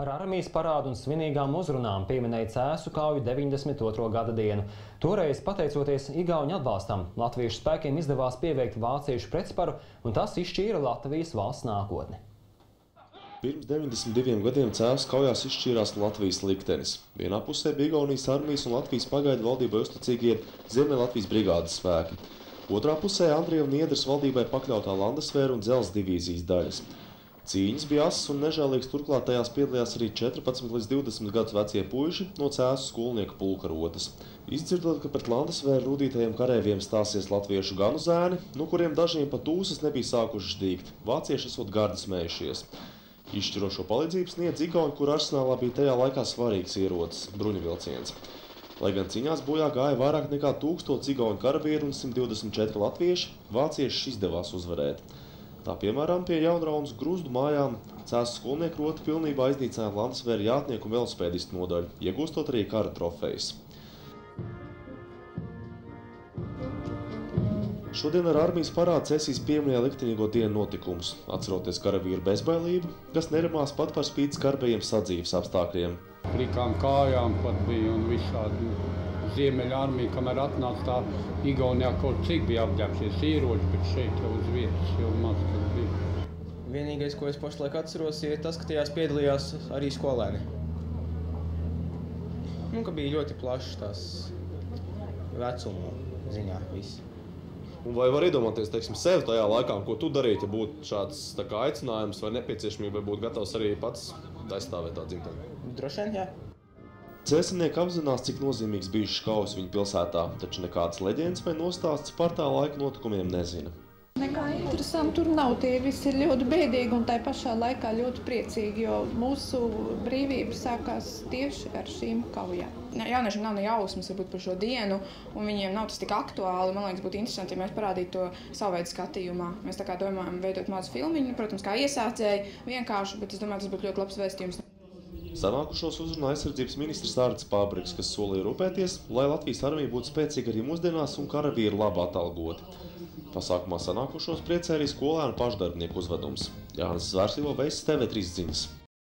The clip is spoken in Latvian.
Ar armijas parādu un svinīgām uzrunām pieminēja Cēsu kauju 92. gada dienu. Toreiz, pateicoties igauņu atbalstam, latviešu spēkiem izdevās pieveikt vāciešu pretsparu, un tas izšķīra Latvijas valsts nākotni. Pirms 92 gadiem Cēsu kaujās izšķīrās Latvijas liktenis. Vienā pusē bija Igaunijas armijas un Latvijas pagaidu valdībai uzticīgie Ziemeļlatvijas brigādes spēki. Otrā pusē Andrieva un Niedras valdībai pakļautā Landesvēra un Dzelzs divīzijas daļas. Cīņas bija asas un nežēlīgas, turklāt tajās piedalījās arī 14 līdz 20 gadus vecie puiši no Cēsu skolnieku pulka rotas. Izdzirdot, ka pret Landesvēru rūdītajiem karēviem stāsies latviešu ganu zēni, no kuriem dažiem pat ūsas nebija sākuši šķīgt, vācieši esot gardi smējušies. Izšķirošo palīdzību sniedz igauņi, kur arsenālā bija tajā laikā svarīgs ierocis – bruņuvilciens. Lai gan cīņās bojā gāja vairāk nekā 1000 igauņu karavieru un 124 latvieši, vāciešus izdevās uzvarēt. Tā piemēram pie Jaunraunas Gruzdu mājām Cēsu skolnieku rota pilnībā iznīcināja Landesvēra jātnieku un velospēdistu nodaļu, iegūstot arī kara trofejas. Šodien ar armijas parādu Cēsīs pieminēja likteņīgo dienu notikumus, atceroties karavīru bezbailību, kas nerimās pat par spīti skarbajiem sadzīves apstākļiem. Klikām kājām pat bija un visādi Ziemeļa armija, kamēr atnāca tā Igaunijā kaut cik bija apģērbšies ieroči, bet šeit jau uz vietas jau maz tas bija. Vienīgais, ko es pašlaik atceros, ir tas, ka tajās piedalījās arī skolēni. Ka bija ļoti plašs tās vecuma ziņā viss. Un vai var iedomāties, teiksim, sevi tajā laikā, ko tu darītu, ja būtu šāds tā kā aicinājums vai nepieciešamība, vai būtu gatavs arī pats aizstāvēt tā dzimteni? Droši vien, jā. Cēsinieki apzinās, cik nozīmīgs bijušas kaujas viņu pilsētā, taču nekādas leģendas vai nostāsts par tā laika notikumiem nezina. Nekā interesanti tur nav, tie visi ir ļoti bēdīgi un tai pašā laikā ļoti priecīgi, jo mūsu brīvība sākās tieši ar šīm kaujām. Jauniešiem nav ne jausmas varbūt par šo dienu, un viņiem nav tas tik aktuāli. Man liekas, būtu interesanti, ja mēs parādītu to savu veidu skatījumā. Mēs tā kā domājam veidot mazu filmiņu, protams, kā iesācēji, vienkārši, bet es domāju, tas būtu ļoti labs vēstījums. Sanākušos uzrunā aizsardzības ministrs Ārts Pabriks, kas solīja rūpēties, lai Latvijas armija būtu spēcīga arī mūsdienās un karavīri labi atalgoti. Pasākumā sanākušos priecē arī skolēnu pašdarbnieku uzvedums. Jānis Zvērsīlo, Veiss TV3 ziņas.